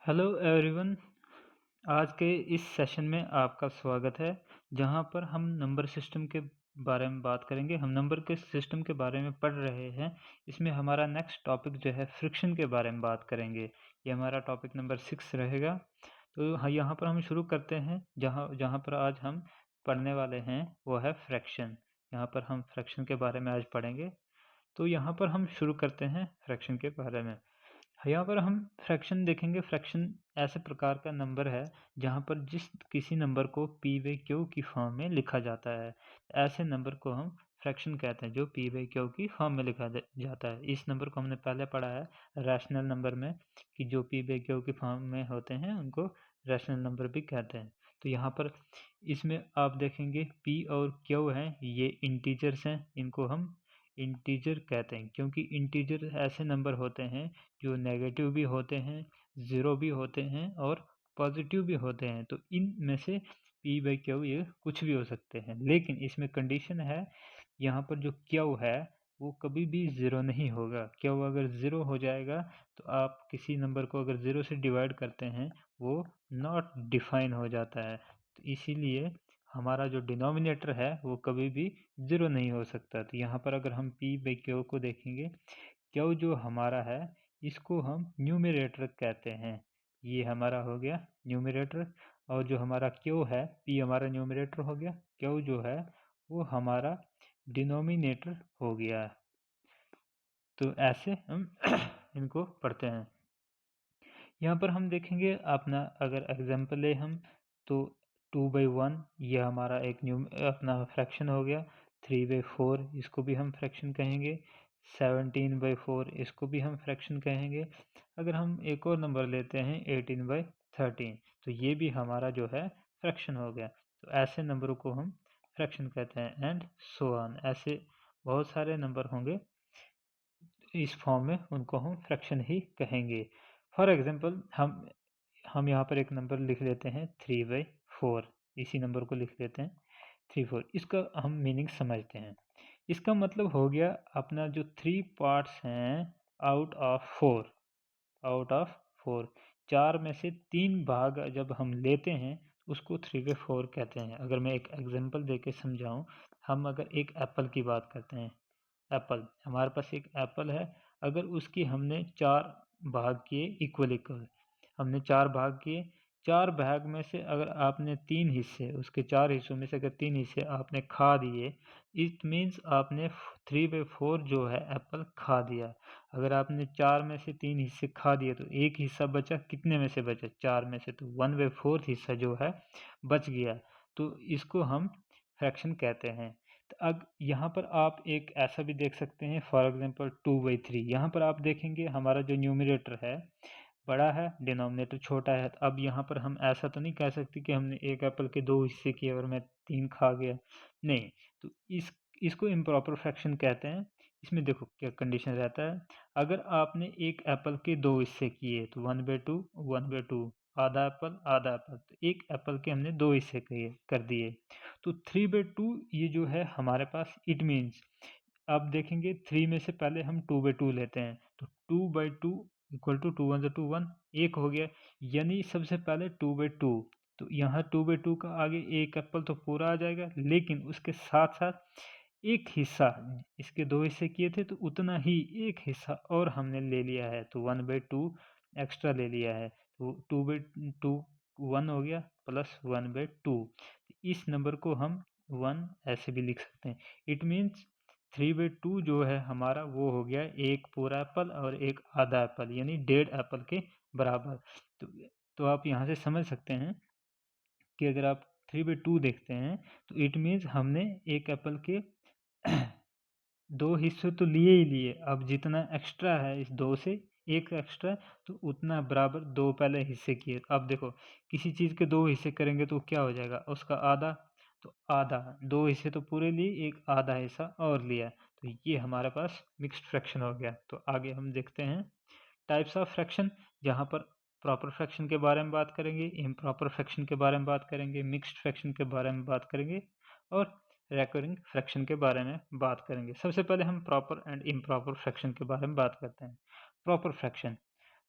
Hello everyone. आज के इस सेशन में आपका स्वागत है जहां पर हम नंबर सिस्टम के बारे में बात करेंगे। हम नंबर के सिस्टम के बारे में पढ़ रहे हैं। इसमें हमारा नेक्स्ट टॉपिक जो है फ्रिक्शन के बारे में बात करेंगे। ये हमारा टॉपिक नंबर 6 रहेगा। तो यहाँ पर हम शुरू करते हैं। जहाँ जहाँ पर आज हम पढ़ने वाले हैं वो है फ्रैक्शन। यहाँ पर हम फ्रैक्शन के बारे में आज पढ़ेंगे। तो यहाँ पर हम शुरू करते हैं फ्रैक्शन के बारे में। यहाँ पर हम फ्रैक्शन देखेंगे। फ्रैक्शन ऐसे प्रकार का नंबर है जहाँ पर जिस किसी नंबर को पी बाई क्यू की फॉर्म में लिखा जाता है। ऐसे नंबर को हम फ्रैक्शन कहते हैं जो पी बाई क्यू की फॉर्म में लिखा जाता है। इस नंबर को हमने पहले पढ़ा है रैशनल नंबर में कि जो पी बाई क्यू की फॉर्म में होते हैं उनको रैशनल नंबर भी कहते हैं। तो यहाँ पर इसमें आप देखेंगे पी और क्यू हैं, ये इंटीजर्स हैं। इनको हम इंटीजर कहते हैं क्योंकि इंटीजर ऐसे नंबर होते हैं जो नेगेटिव भी होते हैं, ज़ीरो भी होते हैं और पॉजिटिव भी होते हैं। तो इन में से पी बाई क्यू ये कुछ भी हो सकते हैं, लेकिन इसमें कंडीशन है। यहाँ पर जो क्यू है वो कभी भी ज़ीरो नहीं होगा। क्यू अगर ज़ीरो हो जाएगा तो आप किसी नंबर को अगर ज़ीरो से डिवाइड करते हैं वो नॉट डिफाइन हो जाता है। तो इसीलिए हमारा जो डिनोमिनेटर है वो कभी भी ज़ीरो नहीं हो सकता। तो यहाँ पर अगर हम पी बाई क्यू को देखेंगे, क्यू जो हमारा है इसको हम न्यूमरेटर कहते हैं। ये हमारा हो गया न्यूमरेटर। और जो हमारा क्यू है, पी हमारा न्यूमरेटर हो गया, क्यू जो है वो हमारा डिनोमिनेटर हो गया। तो ऐसे हम इनको पढ़ते हैं। यहाँ पर हम देखेंगे अपना अगर एग्जांपल ले हम तो 2/1 ये हमारा एक न्यू अपना फ्रैक्शन हो गया। 3/4 इसको भी हम फ्रैक्शन कहेंगे। 17/4 इसको भी हम फ्रैक्शन कहेंगे। अगर हम एक और नंबर लेते हैं 18/13 तो ये भी हमारा जो है फ्रैक्शन हो गया। तो ऐसे नंबरों को हम फ्रैक्शन कहते हैं एंड सो ऑन। ऐसे बहुत सारे नंबर होंगे इस फॉर्म में, उनको हम फ्रैक्शन ही कहेंगे। फॉर एग्जांपल हम यहाँ पर एक नंबर लिख लेते हैं 3/4। इसी नंबर को लिख लेते हैं 3/4। इसका हम मीनिंग समझते हैं। इसका मतलब हो गया अपना जो 3 पार्ट्स हैं आउट ऑफ 4, आउट ऑफ 4 4 में से 3 भाग जब हम लेते हैं उसको 3/4 कहते हैं। अगर मैं एक एग्जांपल देके समझाऊं, हम अगर एक एप्पल की बात करते हैं। एप्पल, हमारे पास एक एप्पल है। अगर उसकी हमने 4 भाग किए इक्वल इक्वल, हमने 4 भाग किए। 4 भाग में से अगर आपने 3 हिस्से, उसके 4 हिस्सों में से अगर 3 हिस्से आपने खा दिए, इट मीन्स आपने 3/4 जो है एप्पल खा दिया। अगर आपने 4 में से 3 हिस्से खा दिए तो एक हिस्सा बचा, कितने में से बचा? 4 में से, तो 1/4 हिस्सा जो है बच गया। तो इसको हम फ्रैक्शन कहते हैं। तो अब यहाँ पर आप एक ऐसा भी देख सकते हैं, फॉर एग्जांपल 2/3। यहाँ पर आप देखेंगे हमारा जो न्यूमरेटर है बड़ा है, डिनोमिनेटर छोटा है। तो अब यहाँ पर हम ऐसा तो नहीं कह सकते कि हमने एक एप्पल के 2 हिस्से किए और मैं 3 खा गया, नहीं। तो इसको इम्प्रॉपर फ्रैक्शन कहते हैं। इसमें देखो क्या कंडीशन रहता है। अगर आपने एक एप्पल के 2 हिस्से किए तो 1/2 1/2, आधा एप्पल आधा एप्पल, तो एक एप्पल के हमने 2 हिस्से किए कर दिए। तो 3/2 ये जो है हमारे पास, इट मीन्स आप देखेंगे 3 में से पहले हम 2/2 लेते हैं तो 2/2 इक्वल टू 2 1 2 1, एक हो गया। यानी सबसे पहले 2/2, तो यहाँ 2/2 का आगे एक एप्पल तो पूरा आ जाएगा, लेकिन उसके साथ साथ एक हिस्सा, इसके 2 हिस्से किए थे तो उतना ही एक हिस्सा और हमने ले लिया है, तो 1/2 एक्स्ट्रा ले लिया है। तो 2/2 1 हो गया प्लस 1/2। इस नंबर को हम 1 ऐसे भी लिख सकते हैं। इट मीन्स 3/2 जो है हमारा वो हो गया एक पूरा एप्पल और एक आधा एप्पल, यानी 1.5 एप्पल के बराबर। तो तो आप यहाँ से समझ सकते हैं कि अगर आप 3/2 देखते हैं तो इट मीन्स हमने एक एप्पल के 2 हिस्से तो लिए ही लिए। अब जितना एक्स्ट्रा है इस 2 से एक एक्स्ट्रा, तो उतना बराबर 2 पहले हिस्से किए। अब देखो किसी चीज़ के 2 हिस्से करेंगे तो क्या हो जाएगा, उसका आधा, तो आधा, 2 हिस्से तो पूरे लिए, एक आधा हिस्सा और लिया, तो ये हमारे पास मिक्स्ड फ्रैक्शन हो गया। तो आगे हम देखते हैं टाइप्स ऑफ फ्रैक्शन, जहाँ पर प्रॉपर फ्रैक्शन के बारे में बात करेंगे, इम्प्रॉपर फ्रैक्शन के बारे में बात करेंगे, मिक्स्ड फ्रैक्शन के बारे में बात करेंगे और रेकरिंग फ्रैक्शन के बारे में बात करेंगे। सबसे पहले हम प्रॉपर एंड इम्प्रॉपर फ्रैक्शन के बारे में बात करते हैं। प्रॉपर फ्रैक्शन,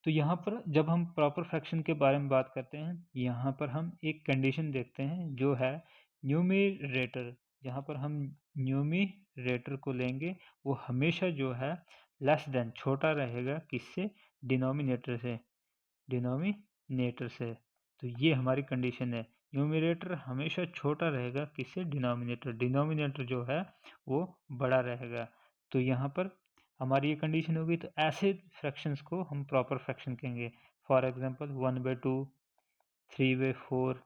तो यहाँ पर जब हम प्रॉपर फ्रैक्शन के बारे में बात करते हैं, यहाँ पर हम एक कंडीशन देखते हैं जो है न्यूमरेटर। यहाँ पर हम न्यूमरेटर को लेंगे, वो हमेशा जो है लेस देन छोटा रहेगा किससे, डिनोमिनेटर से, डिनोमिनेटर से। तो ये हमारी कंडीशन है, न्यूमरेटर हमेशा छोटा रहेगा किससे, डिनोमिनेटर, डिनोमिनेटर जो है वो बड़ा रहेगा। तो यहाँ पर हमारी ये कंडीशन होगी, तो ऐसे फ्रैक्शंस को हम प्रॉपर फ्रैक्शन कहेंगे। For example 1/2, 3/4,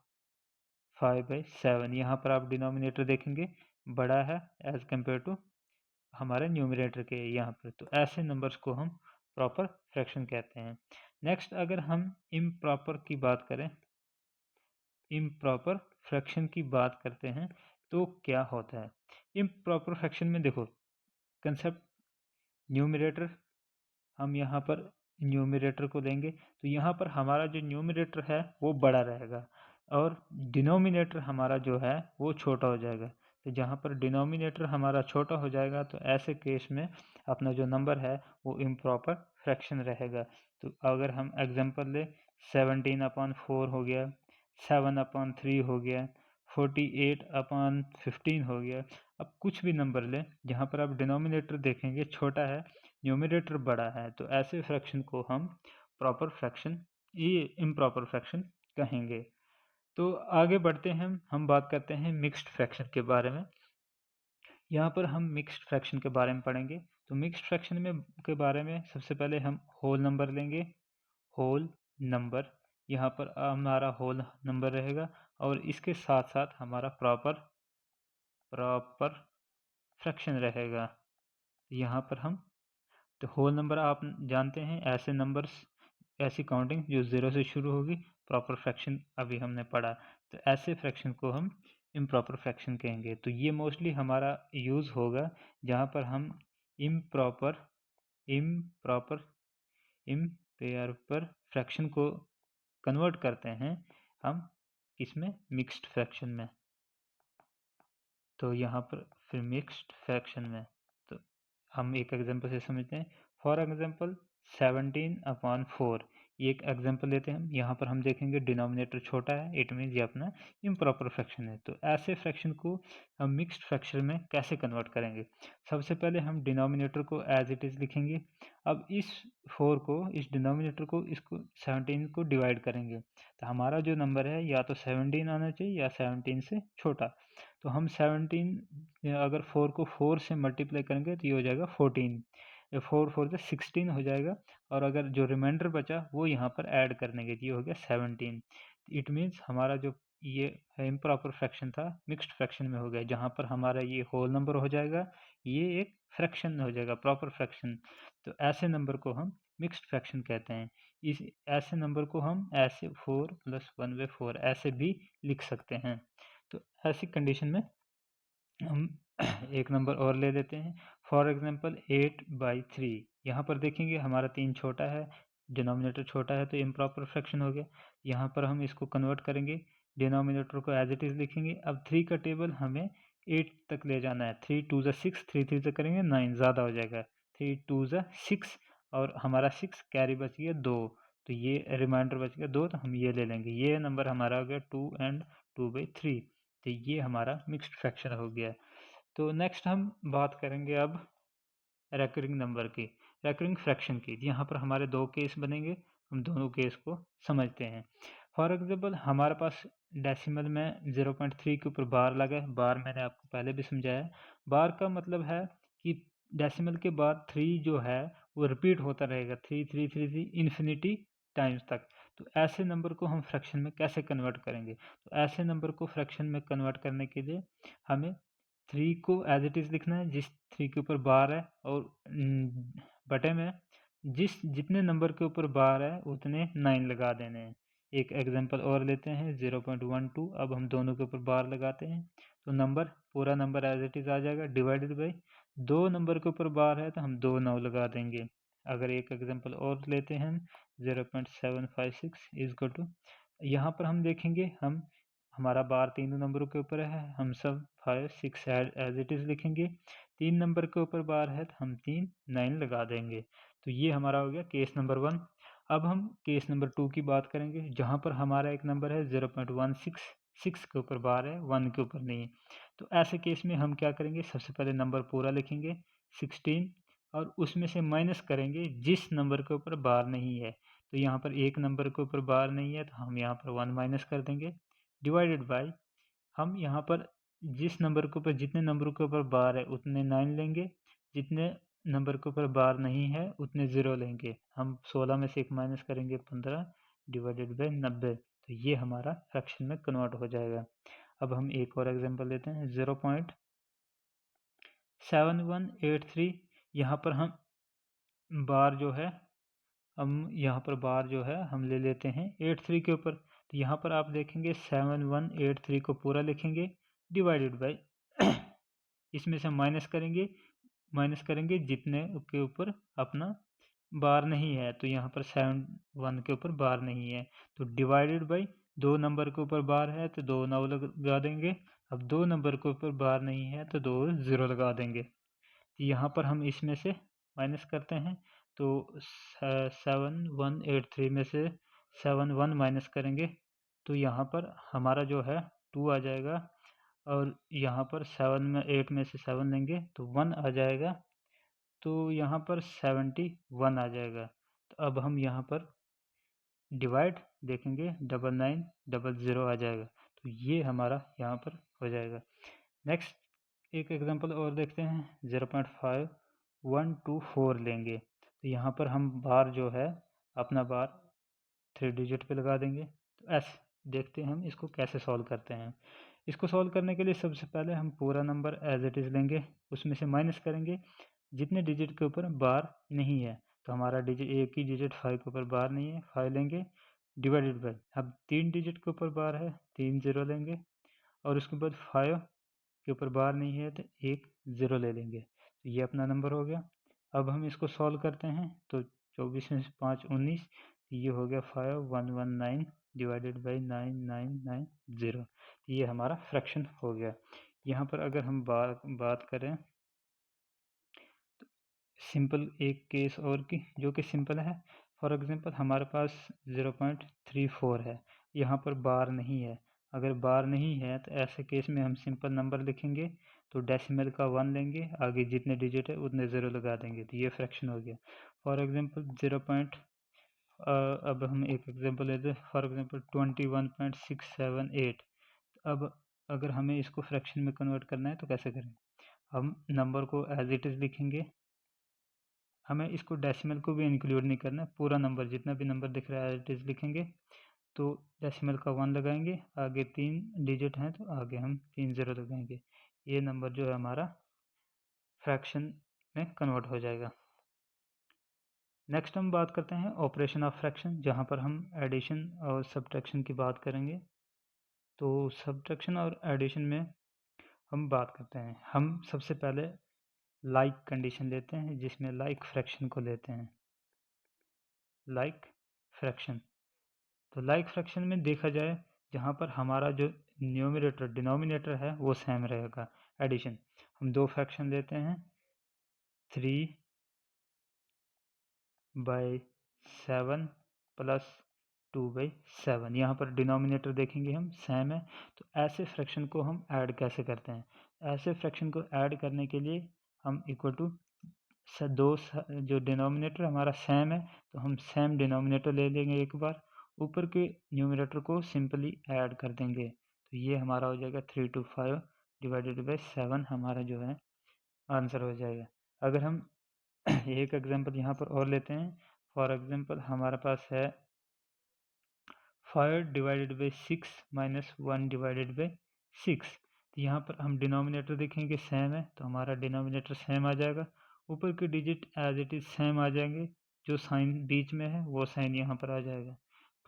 5/7। यहाँ पर आप डिनोमिनेटर देखेंगे बड़ा है एज कम्पेयर टू हमारे न्यूमरेटर के यहाँ पर, तो ऐसे नंबर्स को हम प्रॉपर फ्रैक्शन कहते हैं। नेक्स्ट अगर हम इम्प्रॉपर की बात करें, इम्प्रॉपर फ्रैक्शन की बात करते हैं तो क्या होता है। इम्प्रॉपर फ्रैक्शन में देखो कंसेप्ट, न्यूमरेटर हम यहाँ पर न्यूमरेटर को लेंगे, तो यहाँ पर हमारा जो न्यूमरेटर है वो बड़ा रहेगा और डिनोमिनेटर हमारा जो है वो छोटा हो जाएगा। तो जहाँ पर डिनोमिनेटर हमारा छोटा हो जाएगा तो ऐसे केस में अपना जो नंबर है वो इम्प्रॉपर फ्रैक्शन रहेगा। तो अगर हम एग्जांपल ले, 17/4 हो गया, 7/3 हो गया, 48/15 हो गया। अब कुछ भी नंबर लें जहाँ पर आप डिनोमिनेटर देखेंगे छोटा है, न्यूमरेटर बड़ा है, तो ऐसे फ्रैक्शन को हम प्रॉपर फ्रैक्शन, ये इम्प्रॉपर फ्रैक्शन कहेंगे। तो आगे बढ़ते हैं, हम बात करते हैं मिक्स्ड फ्रैक्शन के बारे में। यहाँ पर हम मिक्स्ड फ्रैक्शन के बारे में पढ़ेंगे। तो मिक्स्ड फ्रैक्शन में के बारे में सबसे पहले हम होल नंबर लेंगे, होल नंबर। यहाँ पर हमारा होल नंबर रहेगा और इसके साथ साथ हमारा प्रॉपर फ्रैक्शन रहेगा। यहाँ पर हम, तो होल नंबर आप जानते हैं ऐसे नंबर्स, ऐसी काउंटिंग जो ज़ीरो से शुरू होगी, प्रॉपर फ्रैक्शन अभी हमने पढ़ा। तो ऐसे फ्रैक्शन को हम इम्प्रॉपर फ्रैक्शन कहेंगे। तो ये मोस्टली हमारा यूज़ होगा जहाँ पर हम इम्प्रॉपर इम्प्रॉपर इम्प्रॉपर फ्रैक्शन को कन्वर्ट करते हैं हम किसमें, मिक्स्ड फ्रैक्शन में। तो यहाँ पर फिर मिक्स्ड फ्रैक्शन में, तो हम एक एग्जांपल से समझते हैं। फॉर एग्जांपल 17/4, ये एक एग्जांपल लेते हैं हम। यहाँ पर हम देखेंगे डिनोमिनेटर छोटा है, इट मीन्स ये अपना इम्प्रॉपर फ्रैक्शन है। तो ऐसे फ्रैक्शन को हम मिक्स्ड फ्रैक्शन में कैसे कन्वर्ट करेंगे। सबसे पहले हम डिनोमिनेटर को एज इट इज़ लिखेंगे। अब इस 4 को, इस डिनोमिनेटर को, इसको 17 को डिवाइड करेंगे, तो हमारा जो नंबर है या तो 17 आना चाहिए या 17 से छोटा। तो हम 17, अगर 4 को 4 से मल्टीप्लाई करेंगे तो ये हो जाएगा 14, 4 4 से 16 हो जाएगा, और अगर जो रिमाइंडर बचा वो यहाँ पर ऐड कर देंगे, ये हो गया 17। इट मीन्स हमारा जो ये इम्प्रॉपर फ्रैक्शन था मिक्स्ड फ्रैक्शन में हो गया, जहाँ पर हमारा ये होल नंबर हो जाएगा, ये एक फ्रैक्शन हो जाएगा, प्रॉपर फ्रैक्शन। तो ऐसे नंबर को हम मिक्स्ड फ्रैक्शन कहते हैं। इस ऐसे नंबर को हम ऐसे 4 + 1/4 ऐसे भी लिख सकते हैं। तो ऐसी कंडीशन में हम एक नंबर और ले लेते हैं। फॉर एग्जांपल 8/3, यहाँ पर देखेंगे हमारा 3 छोटा है, डिनोमिनेटर छोटा है, तो इम्प्रॉपर फ्रैक्शन हो गया। यहाँ पर हम इसको कन्वर्ट करेंगे, डिनोमिनेटर को एज इट इज़ लिखेंगे। अब 3 का टेबल हमें 8 तक ले जाना है। 3 2 ज़ा 6, 3 3 से करेंगे 9, ज़्यादा हो जाएगा। 3 2 ज़ा 6 और हमारा 6 कैरी बच गया 2, तो ये रिमाइंडर बच गया 2, तो हम ये ले लेंगे। ये नंबर हमारा हो गया 2 एंड 2/3। तो ये हमारा मिक्स्ड फ्रैक्शन हो गया। तो नेक्स्ट हम बात करेंगे अब रेकरिंग नंबर की, रेकरिंग फ्रैक्शन की। यहाँ पर हमारे दो केस बनेंगे, हम दोनों केस को समझते हैं। फॉर एग्जांपल हमारे पास डेसिमल में 0.3 के ऊपर बार लगा है। बार मैंने आपको पहले भी समझाया। बार का मतलब है कि डेसिमल के बाद 3 जो है वो रिपीट होता रहेगा, 3 3 3 3 इन्फिनिटी टाइम्स तक। तो ऐसे नंबर को हम फ्रैक्शन में कैसे कन्वर्ट करेंगे। तो ऐसे नंबर को फ्रैक्शन में कन्वर्ट करने के लिए हमें 3 को एज इट इज़ लिखना है, जिस 3 के ऊपर बार है, और बटे में जितने नंबर के ऊपर बार है उतने 9 लगा देने हैं। एक एग्जांपल और लेते हैं 0.12। अब हम दोनों के ऊपर बार लगाते हैं तो नंबर, पूरा नंबर एज इट इज़ आ जाएगा, डिवाइडेड बाई 2 नंबर के ऊपर बार है तो हम 2 9 लगा देंगे। अगर एक एग्जांपल और लेते हैं 0.756 इजकल टू, यहाँ पर हम देखेंगे हम हमारा बार तीनों नंबरों के ऊपर है, हम सब 5 6 एज इट इज़ लिखेंगे। 3 नंबर के ऊपर बार है तो हम 3 9 लगा देंगे। तो ये हमारा हो गया केस नंबर 1। अब हम केस नंबर 2 की बात करेंगे, जहाँ पर हमारा एक नंबर है 0.166 के ऊपर बार है, 1 के ऊपर नहीं है। तो ऐसे केस में हम क्या करेंगे, सबसे पहले नंबर पूरा लिखेंगे 16 और उसमें से माइनस करेंगे जिस नंबर के ऊपर बार नहीं है। तो यहाँ पर एक नंबर के ऊपर बार नहीं है तो हम यहाँ पर 1 माइनस कर देंगे, डिवाइडेड बाय हम यहाँ पर जिस नंबर के ऊपर जितने नंबरों के ऊपर बार है उतने 9 लेंगे, जितने नंबर के ऊपर बार नहीं है उतने 0 लेंगे। हम 16 में से 1 माइनस करेंगे 15 डिवाइडेड बाय 90। तो ये हमारा फ्रैक्शन में कन्वर्ट हो जाएगा। अब हम एक और एग्जांपल लेते हैं 0.7183। यहाँ पर हम बार जो है हम ले लेते हैं 83 के ऊपर। तो यहाँ पर आप देखेंगे 7183 को पूरा लिखेंगे डिवाइडेड बाय इसमें से माइनस करेंगे जितने के ऊपर अपना बार नहीं है। तो यहाँ पर 71 के ऊपर बार नहीं है तो डिवाइडेड बाय 2 नंबर के ऊपर बार है तो 2 9 लगा देंगे। अब 2 नंबर के ऊपर बार नहीं है तो 2 0 लगा देंगे। यहाँ पर हम इसमें से माइनस करते हैं तो 7183 में से 71 माइनस करेंगे तो यहाँ पर हमारा जो है 2 आ जाएगा और यहाँ पर 7 में 8 में से 7 लेंगे तो 1 आ जाएगा। तो यहाँ पर 71 आ जाएगा। तो अब हम यहाँ पर डिवाइड देखेंगे 9900 आ जाएगा। तो ये हमारा यहाँ पर हो जाएगा। नेक्स्ट एक एग्जांपल और देखते हैं 0.5124 लेंगे। तो यहाँ पर हम बार जो है अपना बार 3 डिजिट पे लगा देंगे। तो ऐसे देखते हैं हम इसको कैसे सॉल्व करते हैं। इसको सॉल्व करने के लिए सबसे पहले हम पूरा नंबर एज इट इज़ लेंगे, उसमें से माइनस करेंगे जितने डिजिट के ऊपर बार नहीं है। तो हमारा डिजिट एक ही डिजिट 5 के ऊपर बार नहीं है, 5 लेंगे डिवाइडेड बाय अब 3 डिजिट के ऊपर बार है 3 0 लेंगे और उसके बाद 5 के ऊपर बार नहीं है तो 1 0 ले लेंगे। तो ये अपना नंबर हो गया। अब हम इसको सॉल्व करते हैं तो 24 में से 5 19। ये हो गया 5119 डिवाइडेड बाई 9990। ये हमारा फ्रैक्शन हो गया। यहाँ पर अगर हम बात करें सिंपल एक केस और की जो कि सिंपल है। फॉर एग्जांपल हमारे पास 0.34 है, यहाँ पर बार नहीं है। अगर बार नहीं है तो ऐसे केस में हम सिंपल नंबर लिखेंगे तो डेसिमल का 1 लेंगे, आगे जितने डिजिट है उतने 0 लगा देंगे। तो ये फ्रैक्शन हो गया। फॉर एग्जांपल अब हम एक एग्जांपल लेते हैं। For example 21.678। अब अगर हमें इसको फ्रैक्शन में कन्वर्ट करना है तो कैसे करें? हम नंबर को एज इट इज़ लिखेंगे, हमें इसको डेसिमल को भी इंक्लूड नहीं करना है। पूरा नंबर जितना भी नंबर दिख रहा है एज इट इज़ लिखेंगे। तो डेसिमल का 1 लगाएंगे, आगे 3 डिजिट हैं तो आगे हम 3 0 लगाएंगे। ये नंबर जो है हमारा फ्रैक्शन में कन्वर्ट हो जाएगा। नेक्स्ट हम बात करते हैं ऑपरेशन ऑफ फ्रैक्शन, जहाँ पर हम एडिशन और सब्ट्रैक्शन की बात करेंगे। तो सब्ट्रैक्शन और एडिशन में हम बात करते हैं, हम सबसे पहले लाइक कंडीशन लेते हैं जिसमें लाइक फ्रैक्शन को लेते हैं। लाइक फ्रैक्शन, तो लाइक फ्रैक्शन में देखा जाए जहाँ पर हमारा जो न्यूमरेटर डिनोमिनेटर है वो सेम रहेगा। एडिशन, हम दो फ्रैक्शन लेते हैं 3/7 प्लस 2/7। यहाँ पर डिनोमिनेटर देखेंगे हम सेम है। तो ऐसे फ्रैक्शन को हम ऐड कैसे करते हैं? ऐसे फ्रैक्शन को ऐड करने के लिए हम इक्वल टू जो डिनोमिनेटर हमारा सेम है तो हम सेम डिनोमिनेटर ले लेंगे, एक बार ऊपर के न्यूमरेटर को सिंपली ऐड कर देंगे। तो ये हमारा हो जाएगा 325 डिवाइडेड बाई 7 हमारा जो है आंसर हो जाएगा। अगर हम एक एग्जांपल यहाँ पर और लेते हैं। फॉर एग्जांपल हमारे पास है 5 divided by 6 minus 1 divided by 6। तो यहाँ पर हम डिनोमिनेटर देखेंगे सेम है तो हमारा डिनोमिनेटर सेम आ जाएगा, ऊपर के digit as it is same आ जाएंगे, जो साइन बीच में है वो साइन यहाँ पर आ जाएगा।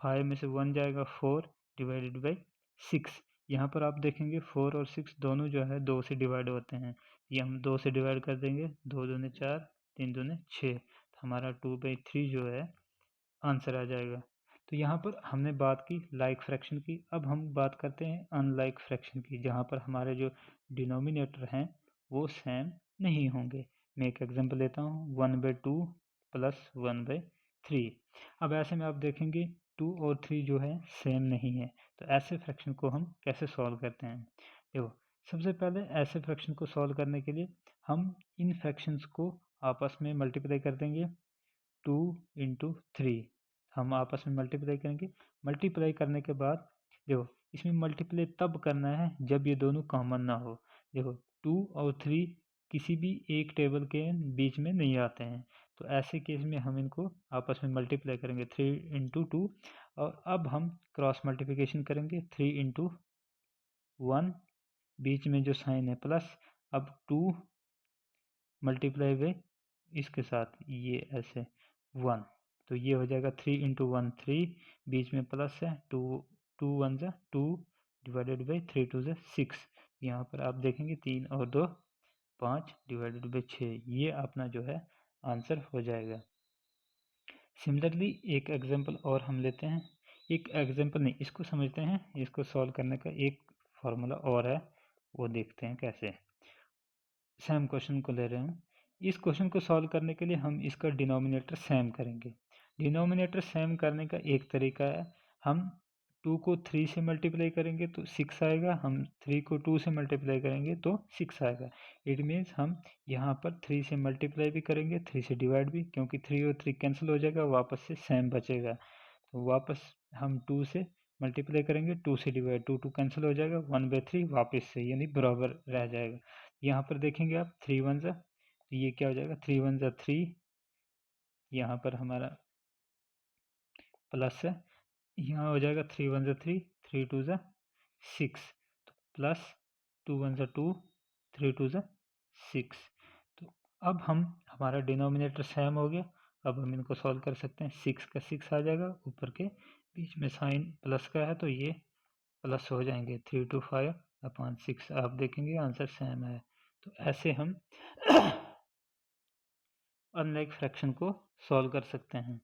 5 में से 1 जाएगा 4 डिवाइडेड बाई 6। यहाँ पर आप देखेंगे 4 और 6 दोनों जो है 2 से डिवाइड होते हैं। ये हम 2 से डिवाइड कर देंगे, 2 दूने 4 3 दूने 6। तो हमारा 2/3 जो है आंसर आ जाएगा। तो यहाँ पर हमने बात की लाइक फ्रैक्शन की। अब हम बात करते हैं अनलाइक फ्रैक्शन की, जहाँ पर हमारे जो डिनोमिनेटर हैं वो सेम नहीं होंगे। मैं एक एग्जांपल लेता हूँ 1/2 प्लस 1/3। 3। अब ऐसे में आप देखेंगे 2 और 3 जो है सेम नहीं है, तो ऐसे फ्रैक्शन को हम कैसे सॉल्व करते हैं। देखो, सबसे पहले ऐसे फ्रैक्शन को सॉल्व करने के लिए हम इन फ्रैक्शंस को आपस में मल्टीप्लाई कर देंगे। 2 इंटू 3 हम आपस में मल्टीप्लाई करेंगे। मल्टीप्लाई करने के बाद देखो, इसमें मल्टीप्लाई तब करना है जब ये दोनों कॉमन ना हो। देखो, 2 और 3 किसी भी एक टेबल के बीच में नहीं आते हैं, तो ऐसे केस में हम इनको आपस में मल्टीप्लाई करेंगे 3 इंटू 2। और अब हम क्रॉस मल्टीप्लिकेशन करेंगे 3 इंटू 1, बीच में जो साइन है प्लस। अब 2 मल्टीप्लाई हुए इसके साथ ये ऐसे 1, तो ये हो जाएगा 3 इंटू 1 3, बीच में प्लस है 2, 2 1 ज़ा 2 डिवाइडेड बाई 3 2 ज़ा 6। यहाँ पर आप देखेंगे 3 और 2 5 डिवाइडेड बाई 6, ये अपना जो है आंसर हो जाएगा। सिमिलरली एक एग्जांपल और हम लेते हैं। एक एग्जांपल नहीं, इसको समझते हैं। इसको सॉल्व करने का एक फार्मूला और है, वो देखते हैं कैसे। सेम क्वेश्चन को ले रहे हैं। इस क्वेश्चन को सॉल्व करने के लिए हम इसका डिनोमिनेटर सेम करेंगे। डिनोमिनेटर सेम करने का एक तरीका है, हम 2 को 3 से मल्टीप्लाई करेंगे तो 6 आएगा, हम 3 को 2 से मल्टीप्लाई करेंगे तो 6 आएगा। इट मीन्स हम यहाँ पर 3 से मल्टीप्लाई भी करेंगे, 3 से डिवाइड भी, क्योंकि 3 और 3 कैंसिल हो जाएगा, वापस से सेम बचेगा। तो वापस हम 2 से मल्टीप्लाई करेंगे, 2 से डिवाइड, 2 2 कैंसिल हो जाएगा, 1/3 वापस से, यानी बराबर रह जाएगा। यहाँ पर देखेंगे आप 3 1 ज़ा, तो ये क्या हो जाएगा 3 1 ज़ा 3, यहाँ पर हमारा प्लस है, यहाँ हो जाएगा 3 1 ज़ा 3, 3 2 ज़ा 6, तो प्लस 2 1 ज़ा 2, 3 2 ज़ा 6। तो अब हम हमारा डिनोमिनेटर सेम हो गया। अब हम इनको सॉल्व कर सकते हैं। 6 का 6 आ जाएगा, ऊपर के बीच में साइन प्लस का है तो ये प्लस हो जाएंगे। 3 2 5 अपॉन 6, आप देखेंगे आंसर सेम है। तो ऐसे हम अनलाइक फ्रैक्शन को सॉल्व कर सकते हैं।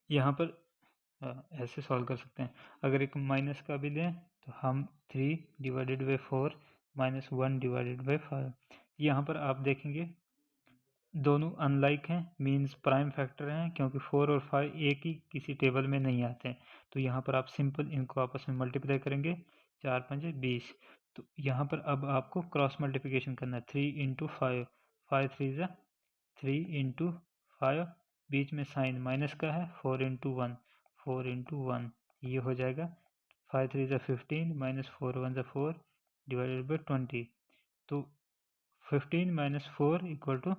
यहाँ पर ऐसे सॉल्व कर सकते हैं। अगर एक माइनस का भी लें तो हम 3 divided by 4 minus 1 divided by 5। यहाँ पर आप देखेंगे दोनों अनलाइक हैं, मीन्स प्राइम फैक्टर हैं, क्योंकि 4 और 5 एक ही किसी टेबल में नहीं आते हैं। तो यहाँ पर आप सिंपल इनको आपस में मल्टीप्लाई करेंगे, 4 5 20। तो यहाँ पर अब आपको क्रॉस मल्टीप्लिकेशन करना है। 3 इंटू 5, 5 3 ज़ा 3 इंटू 5, बीच में साइन माइनस का है, 4 इंटू 1, 4 इंटू 1, ये हो जाएगा 5 3 ज़ा 15 माइनस 4 1 ज़ा 4 डिवाइडेड बाई 20। तो 15 minus 4 equal to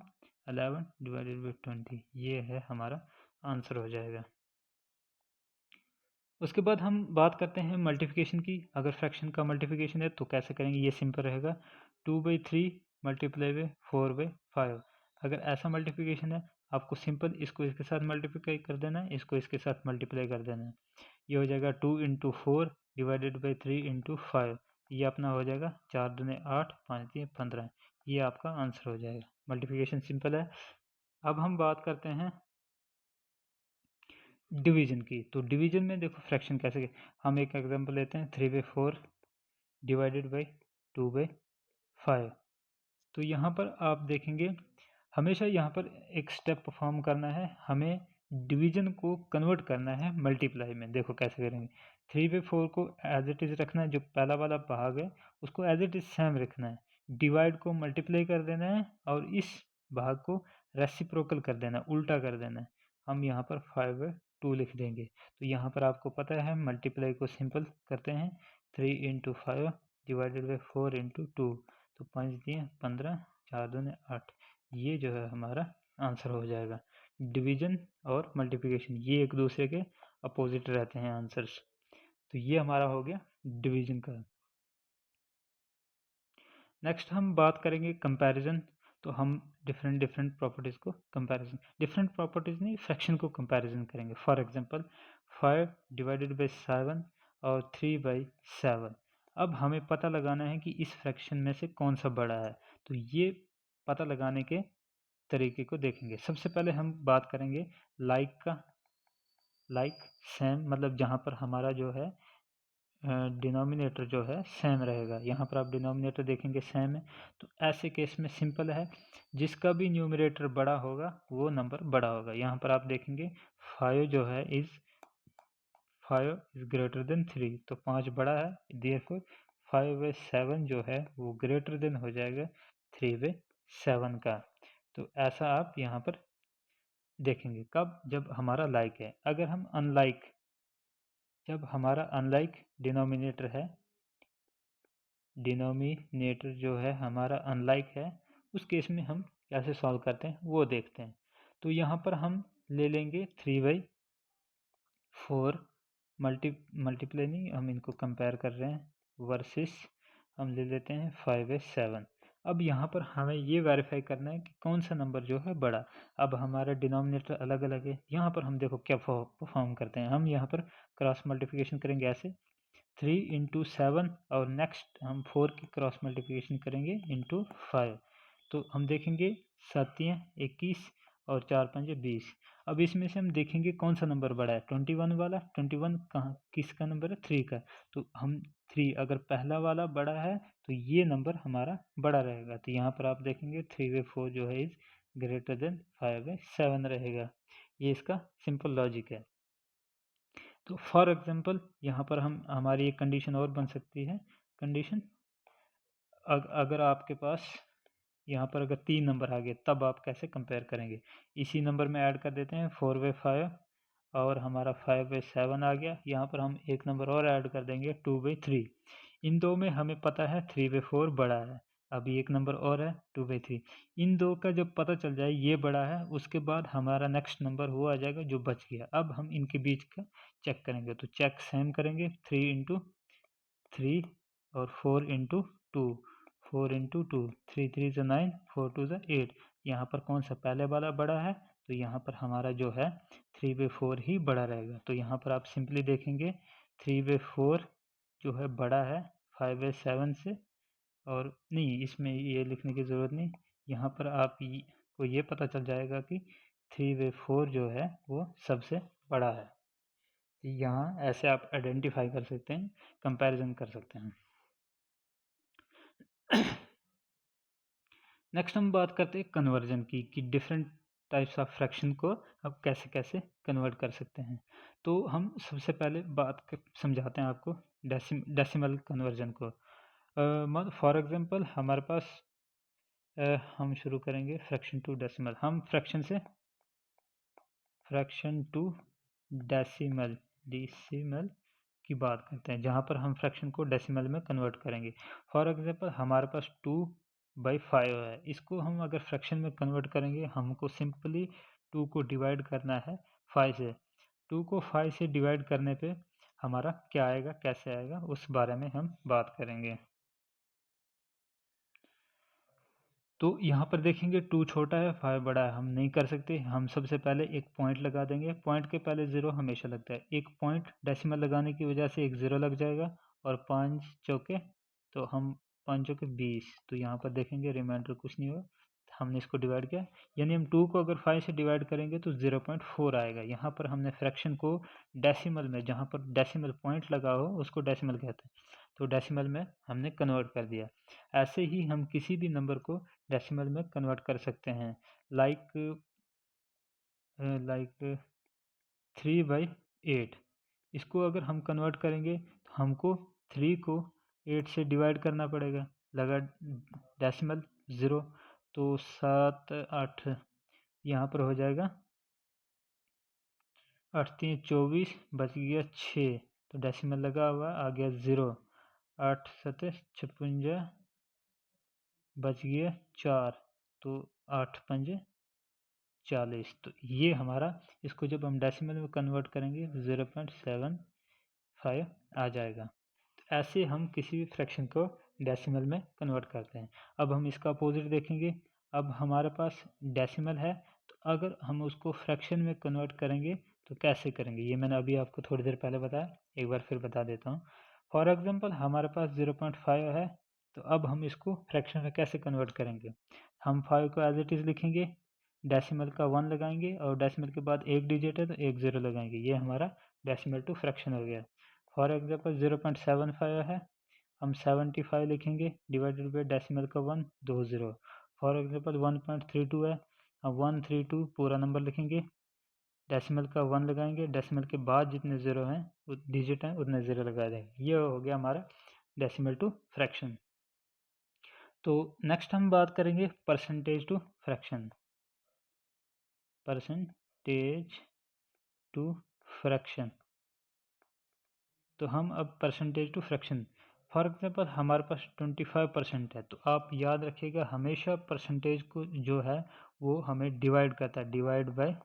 11 divided by 20, ये है हमारा आंसर हो जाएगा। उसके बाद हम बात करते हैं मल्टीप्लिकेशन की। अगर फ्रैक्शन का मल्टीप्लिकेशन है तो कैसे करेंगे, ये सिंपल रहेगा। 2/3 मल्टीप्लाई बाई 4/5। अगर ऐसा मल्टीप्लिकेशन है, आपको सिंपल इसको इसके साथ मल्टीप्लाई कर देना है, इसको इसके साथ मल्टीप्लाई कर देना है। ये हो जाएगा 2 इंटू 4 डिवाइडेड बाई 3 इंटू 5, ये अपना हो जाएगा 4 दूने 8 5 3 15, ये आपका आंसर हो जाएगा। मल्टीप्लिकेशन सिंपल है। अब हम बात करते हैं डिवीजन की। तो डिवीजन में देखो फ्रैक्शन कैसे, हम एक एग्जांपल लेते हैं 3/4 डिवाइडेड बाई 2/5। तो यहाँ पर आप देखेंगे हमेशा यहाँ पर एक स्टेप परफॉर्म करना है, हमें डिवीजन को कन्वर्ट करना है मल्टीप्लाई में। देखो कैसे करेंगे, 3/4 को एज इट इज़ रखना है, जो पहला वाला भाग है उसको एज इट इज़ सेम रखना है, डिवाइड को मल्टीप्लाई कर देना है और इस भाग को रेसिप्रोकल कर देना है, उल्टा कर देना है। हम यहाँ पर 5/2 लिख देंगे। तो यहाँ पर आपको पता है मल्टीप्लाई को सिंपल करते हैं, 3 इंटू 5 डिवाइडेड बाई 4 इंटू 2, तो 5 दिए 15, 4 दूने 8, ये जो है हमारा आंसर हो जाएगा। डिवीजन और मल्टीप्लिकेशन ये एक दूसरे के अपोजिट रहते हैं आंसर्स। तो ये हमारा हो गया डिवीजन का। नेक्स्ट हम बात करेंगे कंपैरिजन। तो हम डिफरेंट प्रॉपर्टीज़ को कंपैरिजन, डिफरेंट प्रॉपर्टीज़ नहीं, फ्रैक्शन को कंपैरिजन करेंगे। फॉर एग्जांपल 5 डिवाइडेड बाई 7 और 3/7। अब हमें पता लगाना है कि इस फ्रैक्शन में से कौन सा बड़ा है। तो ये पता लगाने के तरीके को देखेंगे। सबसे पहले हम बात करेंगे लाइक का। लाइक सेम मतलब जहाँ पर हमारा जो है डिनोमिनेटर जो है सेम रहेगा। यहाँ पर आप डिनोमिनेटर देखेंगे सेम है, तो ऐसे केस में सिंपल है, जिसका भी न्यूमरेटर बड़ा होगा वो नंबर बड़ा होगा। यहाँ पर आप देखेंगे 5 जो है 5 इज ग्रेटर देन 3, तो 5 बड़ा है, देयरफॉर 5/7 जो है वो ग्रेटर देन हो जाएगा 3/7 का। तो ऐसा आप यहाँ पर देखेंगे कब, जब हमारा लाइक है। अगर हम अनलाइक, जब हमारा अनलाइक डिनोमिनेटर है, डिनोमिनेटर जो है हमारा अनलाइक है, उस केस में हम कैसे सॉल्व करते हैं वो देखते हैं। तो यहाँ पर हम ले लेंगे 3/4 मल्टीप्लाई नहीं, हम इनको कंपेयर कर रहे हैं, वर्सेस हम ले लेते हैं 5/7। अब यहाँ पर हमें ये वेरीफाई करना है कि कौन सा नंबर जो है बड़ा। अब हमारा डिनोमिनेटर अलग अलग है, यहाँ पर हम देखो क्या परफॉर्म करते हैं। हम यहाँ पर क्रॉस मल्टीप्लिकेशन करेंगे ऐसे 3 इंटू 7, और नेक्स्ट हम 4 की क्रॉस मल्टीप्लिकेशन करेंगे इंटू 5। तो हम देखेंगे 7 21 और 4 5 20। अब इसमें से हम देखेंगे कौन सा नंबर बड़ा है, 21 वाला। 21 कहाँ किसका नंबर है, 3 का। तो हम 3, अगर पहला वाला बड़ा है तो ये नंबर हमारा बड़ा रहेगा। तो यहाँ पर आप देखेंगे 3/4 जो है इज ग्रेटर देन 5/7 रहेगा। ये इसका सिंपल लॉजिक है। तो फॉर एग्जांपल यहाँ पर हम हमारी एक कंडीशन और बन सकती है। कंडीशन अगर आपके पास यहाँ पर अगर 3 नंबर आ गए, तब आप कैसे कंपेयर करेंगे। इसी नंबर में ऐड कर देते हैं 4/5 और हमारा 5/7 आ गया। यहाँ पर हम एक नंबर और ऐड कर देंगे 2/3। इन दो में हमें पता है 3/4 बड़ा है। अभी एक नंबर और है 2/3। इन दो का जब पता चल जाए ये बड़ा है, उसके बाद हमारा नेक्स्ट नंबर वो आ जाएगा जो बच गया। अब हम इनके बीच का चेक करेंगे, तो चेक सेम करेंगे 3 इंटू 3 और 4 इंटू 2, 4 इंटू 2, 3 3 ज़ा 9, 4 2 ज़ा 8। यहाँ पर कौन सा पहले वाला बड़ा है, तो यहाँ पर हमारा जो है 3/4 ही बड़ा रहेगा। तो यहाँ पर आप सिंपली देखेंगे 3/4 जो है बड़ा है 5/7 से। और नहीं, इसमें ये लिखने की ज़रूरत नहीं, यहाँ पर आप को ये पता चल जाएगा कि 3/4 जो है वो सबसे बड़ा है। यहाँ ऐसे आप आइडेंटिफाई कर सकते हैं, कंपैरिजन कर सकते हैं। नेक्स्ट हम बात करते हैं कन्वर्जन की, कि डिफरेंट टाइप्स ऑफ फ्रैक्शन को अब कैसे कैसे कन्वर्ट कर सकते हैं। तो हम सबसे पहले समझाते हैं आपको डेसिमल कन्वर्जन को। फॉर एग्जांपल हमारे पास हम शुरू करेंगे फ्रैक्शन टू डेसिमल। हम फ्रैक्शन टू डेसिमल की बात करते हैं, जहाँ पर हम फ्रैक्शन को डेसिमल में कन्वर्ट करेंगे। फॉर एग्जांपल हमारे पास 2/5 है, इसको हम अगर फ्रैक्शन में कन्वर्ट करेंगे, हमको सिंपली 2 को डिवाइड करना है 5 से। 2 को 5 से डिवाइड करने पे हमारा क्या आएगा, कैसे आएगा, उस बारे में हम बात करेंगे। तो यहाँ पर देखेंगे 2 छोटा है 5 बड़ा है, हम नहीं कर सकते। हम सबसे पहले एक पॉइंट लगा देंगे, पॉइंट के पहले 0 हमेशा लगता है। एक पॉइंट डेसिमल लगाने की वजह से एक 0 लग जाएगा, और 5 चौके, तो हम 5 चौके 20। तो यहाँ पर देखेंगे रिमाइंडर कुछ नहीं होगा, हमने इसको डिवाइड किया, यानी हम 2 को अगर 5 से डिवाइड करेंगे तो 0.4 आएगा। यहाँ पर हमने फ्रैक्शन को डेसिमल में, जहाँ पर डेसिमल पॉइंट लगा हो उसको डेसिमल कहते हैं, तो डेसिमल में हमने कन्वर्ट कर दिया। ऐसे ही हम किसी भी नंबर को डेसिमल में कन्वर्ट कर सकते हैं, लाइक 3/8। इसको अगर हम कन्वर्ट करेंगे तो हमको 3 को 8 से डिवाइड करना पड़ेगा, लगा डेसिमल 0, तो 7 8 यहाँ पर हो जाएगा 8 3 24, बच गया 6, तो डेसिमल लगा हुआ आ गया 0। 8 7 56, बच गया 4, तो 8 5 40। तो ये हमारा, इसको जब हम डेसिमल में कन्वर्ट करेंगे 0.75 आ जाएगा। तो ऐसे हम किसी भी फ्रैक्शन को डेसिमल में कन्वर्ट करते हैं। अब हम इसका अपोजिट देखेंगे। अब हमारे पास डेसिमल है, तो अगर हम उसको फ्रैक्शन में कन्वर्ट करेंगे तो कैसे करेंगे, ये मैंने अभी आपको थोड़ी देर पहले बताया, एक बार फिर बता देता हूँ। फॉर एग्जांपल हमारे पास 0.5 है, तो अब हम इसको फ्रैक्शन में कैसे कन्वर्ट करेंगे। हम 5 को एज इट इज़ लिखेंगे, डेसिमल का 1 लगाएंगे, और डेसिमल के बाद एक डिजिट है तो एक 0 लगाएंगे। ये हमारा डेसिमल टू फ्रैक्शन हो गया। फॉर एग्जांपल 0.75 है, हम 75 लिखेंगे डिवाइडेड बाई डेसिमल का 1 2 0। फॉर एग्जांपल 1.32 है, हम 132 पूरा नंबर लिखेंगे, डेसिमल का 1 लगाएंगे, डेसिमल के बाद जितने ज़ीरो हैं डिजिट हैं उतने ज़ीरो लगा देंगे। ये हो गया हमारा डेसिमल टू फ्रैक्शन। तो नेक्स्ट हम बात करेंगे percentage to fraction. Percentage to fraction, तो हम अब percentage to fraction, for example हमारे पास 25% है, तो आप याद रखिएगा हमेशा परसेंटेज को जो है वो हमें डिवाइड करता है, डिवाइड बाय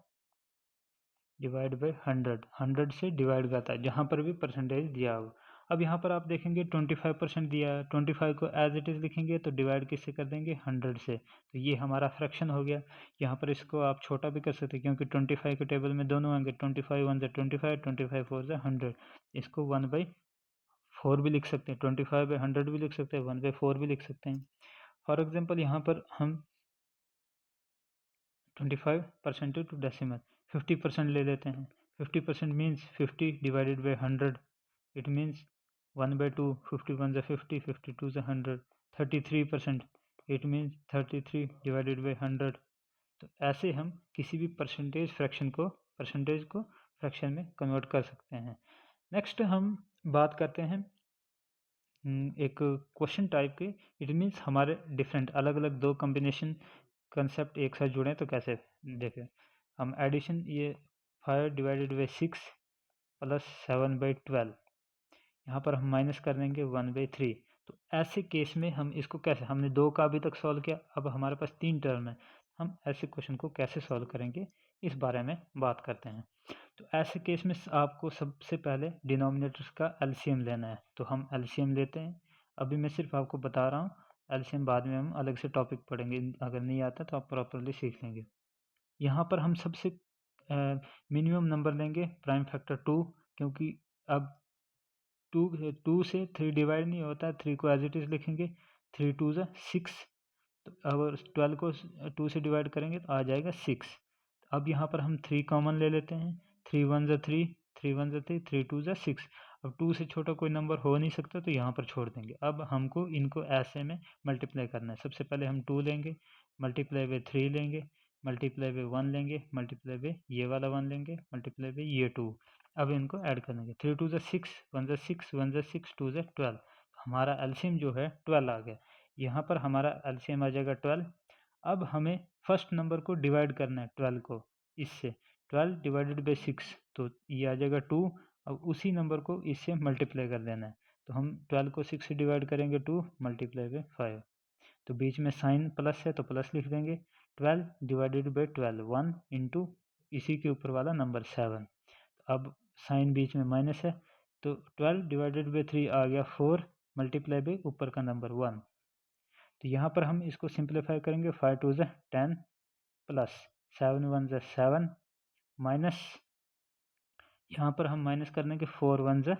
100, 100 से डिवाइड करता है जहाँ पर भी परसेंटेज दिया हो। अब यहाँ पर आप देखेंगे 25% दिया है, 25 को एज इट इज़ लिखेंगे तो डिवाइड किससे कर देंगे 100 से, तो ये हमारा फ्रैक्शन हो गया। यहाँ पर इसको आप छोटा भी कर सकते हैं क्योंकि 25 के टेबल में दोनों आएंगे, 25 1 से 25, 25 4 से 100, इसको 1/4 भी लिख सकते हैं, 25/100 भी लिख सकते हैं, 1/4 भी लिख सकते हैं। फॉर एग्जाम्पल यहाँ पर हम 25% टू डेसिमल 50% ले लेते हैं। 50% means 50 divided by 100, it means 1/2, 51 से 50, 52 से 100। 33%, इट मीन्स 33 डिवाइडेड बाई 100। तो ऐसे हम किसी भी परसेंटेज को फ्रैक्शन में कन्वर्ट कर सकते हैं। नेक्स्ट हम बात करते हैं एक क्वेश्चन टाइप के, इट मीन्स हमारे डिफरेंट अलग अलग दो कॉम्बिनेशन कंसेप्ट एक साथ जुड़े तो कैसे देखें हम एडिशन, ये 5 डिवाइडेड बाई 6 प्लस 7/12, यहाँ पर हम माइनस कर देंगे 1/3। तो ऐसे केस में हम इसको कैसे, हमने दो का अभी तक सॉल्व किया, अब हमारे पास 3 टर्म है, हम ऐसे क्वेश्चन को कैसे सॉल्व करेंगे इस बारे में बात करते हैं। तो ऐसे केस में आपको सबसे पहले डिनोमिनेटर्स का एलसीएम लेना है, तो हम एलसीएम लेते हैं। अभी मैं सिर्फ आपको बता रहा हूँ, एलसीएम बाद में हम अलग से टॉपिक पढ़ेंगे, अगर नहीं आता तो आप प्रॉपरली सीख लेंगे। यहाँ पर हम सबसे मिनिमम नंबर लेंगे प्राइम फैक्टर 2, क्योंकि अब 2 से 3 डिवाइड नहीं होता है, 3 को एज इट इज़ लिखेंगे, 3 2 ज़ा 6, तो अगर 12 को 2 से डिवाइड करेंगे तो आ जाएगा 6। अब यहाँ पर हम 3 कॉमन ले लेते हैं, 3 1 ज़ा 3, 3 1 ज़ा 3, 3 2 ज़ा 6। अब 2 से छोटा कोई नंबर हो नहीं सकता तो यहाँ पर छोड़ देंगे। अब हमको इनको ऐसे में मल्टीप्लाई करना है। सबसे पहले हम 2 लेंगे, मल्टीप्लाई बाई 3 लेंगे, मल्टीप्लाई बाई 1 लेंगे, मल्टीप्लाई बाई ये वाला 1 लेंगे, मल्टीप्लाई बाई ये 2। अब इनको ऐड कर देंगे, 3 2 ज़ा 6, 1 ज़ा 6, 1 ज़ा 6, 2 ज़ा 12, हमारा एलसीएम जो है 12 आ गया। यहाँ पर हमारा एलसीएम आ जाएगा 12। अब हमें फर्स्ट नंबर को डिवाइड करना है 12 को इससे, 12 डिवाइडेड बाई 6, तो ये आ जाएगा 2। अब उसी नंबर को इससे मल्टीप्लाई कर देना है, तो हम 12 को 6 से डिवाइड करेंगे 2 मल्टीप्लाई बाई 5, तो बीच में साइन प्लस है तो प्लस लिख देंगे। 12 डिवाइडेड बाई 12, 1 इंटू इसी के ऊपर वाला नंबर 7, अब साइन बीच में माइनस है, तो 12 डिवाइडेड बाई 3 आ गया 4 मल्टीप्लाई बाई ऊपर का नंबर 1। तो यहाँ पर हम इसको सिंप्लीफाई करेंगे, 5 2 ज़ा 10 प्लस 7 1 ज़ा 7 माइनस, यहाँ पर हम माइनस कर देंगे 4 1 ज़ा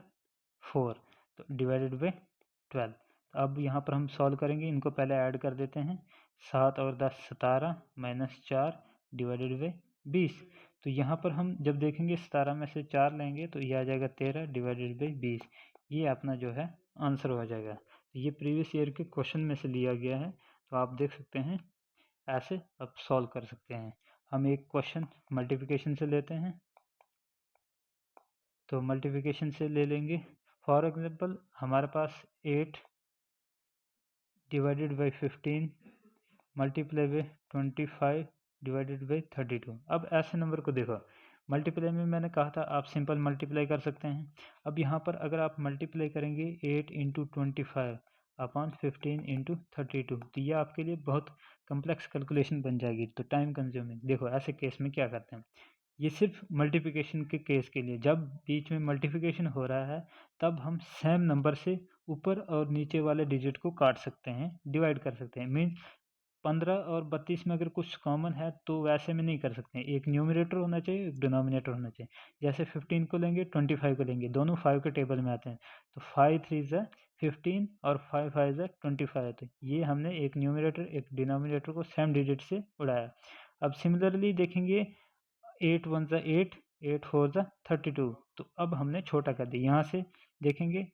4, तो डिवाइडेड बाई 12। अब यहाँ पर हम सॉल्व करेंगे, इनको पहले ऐड कर देते हैं, 7 और 10 17 माइनस 4 डिवाइडेड बाई 20। तो यहाँ पर हम जब देखेंगे 17 में से 4 लेंगे तो ये आ जाएगा 13 डिवाइडेड बाई 20, ये अपना जो है आंसर हो जाएगा। तो ये प्रीवियस ईयर के क्वेश्चन में से लिया गया है, तो आप देख सकते हैं ऐसे आप सॉल्व कर सकते हैं। हम एक क्वेश्चन मल्टीप्लिकेशन से लेते हैं, तो मल्टीप्लिकेशन से ले लेंगे। फॉर एग्जांपल हमारे पास 8 divided by 15 multiply by 25 divided by 32। अब ऐसे नंबर को देखो, मल्टीप्लाई में मैंने कहा था आप सिंपल मल्टीप्लाई कर सकते हैं। अब यहाँ पर अगर आप मल्टीप्लाई करेंगे 8 इंटू 25 अपॉन 15 इंटू 32, तो ये आपके लिए बहुत कम्प्लेक्स कैलकुलेशन बन जाएगी, तो टाइम कंज्यूमिंग। देखो ऐसे केस में क्या करते हैं, ये सिर्फ मल्टीप्लिकेशन के केस के लिए, जब बीच में मल्टीप्लिकेशन हो रहा है तब हम सेम नंबर से ऊपर और नीचे वाले डिजिट को काट सकते हैं, डिवाइड कर सकते हैं। मीन्स 15 और 32 में अगर कुछ कॉमन है तो वैसे में नहीं कर सकते हैं, एक न्यूमरेटर होना चाहिए, एक डिनोमिनेटर होना चाहिए। जैसे 15 को लेंगे 25 को लेंगे, दोनों 5 के टेबल में आते हैं, तो 5 3 ज़ा 15 और 5 5 ज़ा 25, तो ये हमने एक न्यूमरेटर एक डिनोमिनेटर को सेम डिजिट से उड़ाया। अब सिमिलरली देखेंगे 8 1 ज़ा 8 8 4 ज़ा 32। तो अब हमने छोटा कर दिया। यहाँ से देखेंगे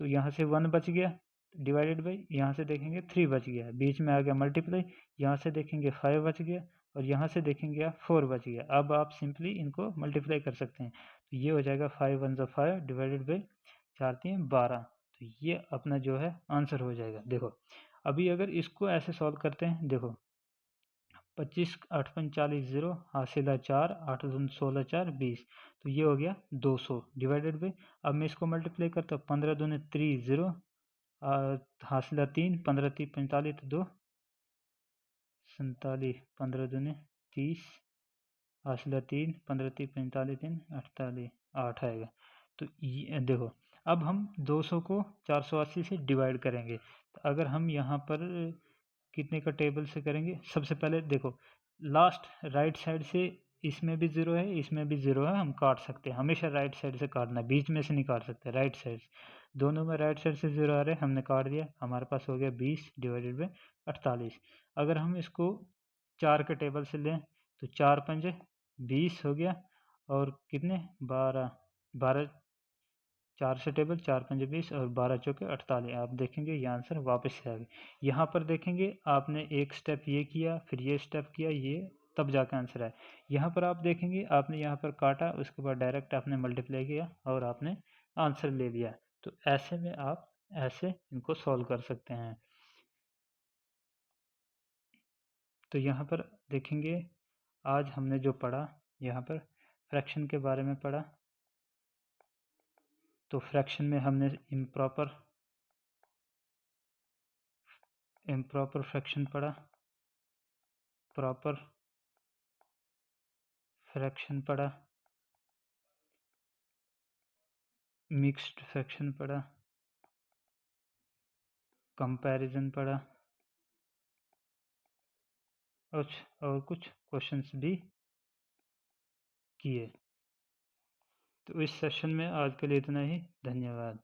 तो यहाँ से 1 बच गया डिवाइडेड बाई, यहाँ से देखेंगे 3 बच गया, बीच में आ गया मल्टीप्लाई, यहाँ से देखेंगे 5 बच गया और यहाँ से देखेंगे आप 4 बच गया। अब आप सिंपली इनको मल्टीप्लाई कर सकते हैं। तो ये हो जाएगा 5 1 ज़ा 5 डिवाइडेड बाई 4 3 12। तो ये अपना जो है आंसर हो जाएगा। देखो अभी अगर इसको ऐसे सॉल्व करते हैं, देखो 25 8 5 40 0 हासिला 4 8 दूनी 16 4 20। तो ये हो गया 200 डिवाइडेड बाई, अब मैं इसको मल्टीप्लाई करता हूँ, 15 दूनी 3 0 हासिला 3 15 3 45 2 47 15 दूनी 30 हासिला 3 15 3 45 3 48 8 आएगा। तो ये देखो अब हम 200 को 480 से डिवाइड करेंगे। तो अगर हम यहाँ पर कितने का टेबल से करेंगे, सबसे पहले देखो लास्ट राइट साइड से इसमें भी ज़ीरो है, इसमें भी ज़ीरो है, हम काट सकते हैं, हमेशा राइट साइड से काटना है, बीच में से नहीं काट सकते, राइट साइड दोनों में राइट साइड से ज़ीरो आ रहे हैं, हमने काट दिया, हमारे पास हो गया 20 डिवाइडेड बाई 48। अगर हम इसको 4 के टेबल से लें तो 4 पंजे 20 हो गया और कितने 12 12 4 से टेबल 4 पंजे 20 और 12 चौके 48। आप देखेंगे ये आंसर वापस से आ गया। यहाँ पर देखेंगे आपने एक स्टेप ये किया, फिर ये स्टेप किया, ये तब जाकर आंसर आया। यहाँ पर आप देखेंगे आपने यहाँ पर काटा, उसके बाद डायरेक्ट आपने मल्टीप्लाई किया और आपने आंसर ले लिया। तो ऐसे में आप ऐसे इनको सॉल्व कर सकते हैं। तो यहाँ पर देखेंगे आज हमने जो पढ़ा, यहाँ पर फ्रैक्शन के बारे में पढ़ा। तो फ्रैक्शन में हमने इम्प्रॉपर फ्रैक्शन पढ़ा, प्रॉपर फ्रैक्शन पढ़ा, मिक्स्ड फ्रैक्शन पढ़ा, कंपैरिजन पढ़ा और कुछ क्वेश्चंस भी किए। तो इस सेशन में आज के लिए इतना ही। धन्यवाद।